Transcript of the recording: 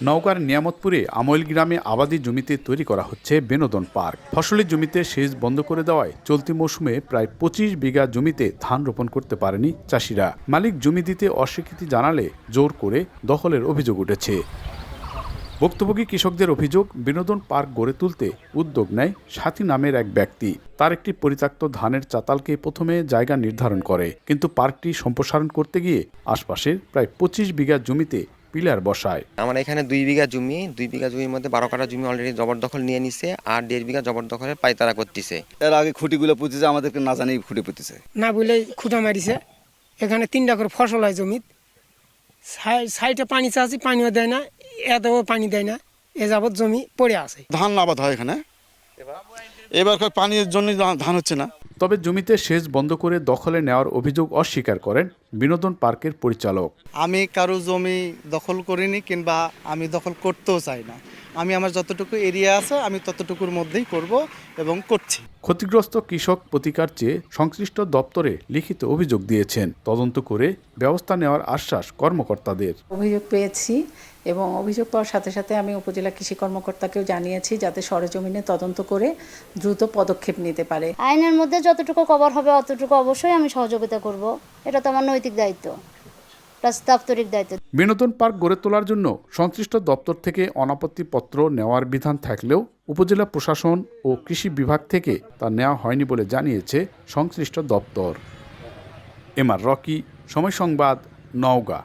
নওগাঁর নিয়ামতপুরে আমইল গ্রামে আবাদি জমিতে তৈরি করা হচ্ছে বিনোদন পার্ক। ফসলের জমিতে সেচ বন্ধ করে দেওয়ায় চলতি মৌসুমে প্রায় ২৫ বিঘা জমিতে ধান রোপণ করতে পারেনি চাষিরা। মালিক জমি দিতে অস্বীকৃতি জানালে জোর করে দখলের অভিযোগ উঠেছে। ভুক্তভোগী কৃষকদের অভিযোগ, বিনোদন পার্ক গড়ে তুলতে উদ্যোগ নেয় সাথী নামের এক ব্যক্তি। তার একটি পরিত্যক্ত ধানের চাতালকে প্রথমে জায়গা নির্ধারণ করে, কিন্তু পার্কটি সম্প্রসারণ করতে গিয়ে আশপাশের প্রায় ২৫ বিঘা জমিতে পিলার বসায়। আমার এখানে ২ বিঘা জমি, ২ বিঘা জমির মধ্যে ১২ কাঠা জমি অলরেডি জবরদখল নিয়ে নিছে, আর ১.৫ বিঘা জবরদখলের পায়তারা করতেছে। এর আগে খুঁটিগুলো পুঁতেছে, আমাদেরকে না জানিয়ে খুঁটি পুঁতেছে, না বলে খুঁটা মারিছে। এখানে ৩টা করে ফসল হয় জমিত, সাইডে পানি চাচ্ছি, পানিও দেয় না, এতেও পানি দেয় না, এ যাবৎ জমি পড়ে আছে। ধান আবাদ হয় এখানে, এবার পানির জন্য ধান হচ্ছে না। তবে জমিতে সেচ বন্ধ করে দখলে নেওয়ার অভিযোগ অস্বীকার করেন বিনোদন পার্কের পরিচালক। আমি কারো জমি দখল করিনি, কিংবা আমি দখল করতেও চাই না। আমি আমার যতটুকু এরিয়া আছে আমি ততটুকুর মধ্যেই করব এবং করছি। ক্ষতিগ্রস্ত কৃষক প্রতিকার চেয়ে সংশ্লিষ্ট দপ্তরে লিখিত অভিযোগ দিয়েছেন। তদন্ত করে ব্যবস্থা নেওয়ার আশ্বাস কর্মকর্তাদের। অভিযোগ পেয়েছি এবং অভিযোগ পাওয়ার সাথে সাথে আমি উপজেলা কৃষি কর্মকর্তাকেও জানিয়েছি যাতে সরেজমিনে তদন্ত করে দ্রুত পদক্ষেপ নিতে পারে। আইনের মধ্যে যতটুকু কভার হবে অতটুকু অবশ্যই আমি সহযোগিতা করব। এটা তো আমার নৈতিক দায়িত্ব, দাপ্তরিক দায়িত্ব। বিনোদন পার্ক গড়ে তোলার জন্য সংশ্লিষ্ট দপ্তর থেকে অনাপত্তিপত্র নেওয়ার বিধান থাকলেও উপজেলা প্রশাসন ও কৃষি বিভাগ থেকে তা নেওয়া হয়নি বলে জানিয়েছে সংশ্লিষ্ট দপ্তর। এমআর রকি, সময় সংবাদ, নওগাঁ।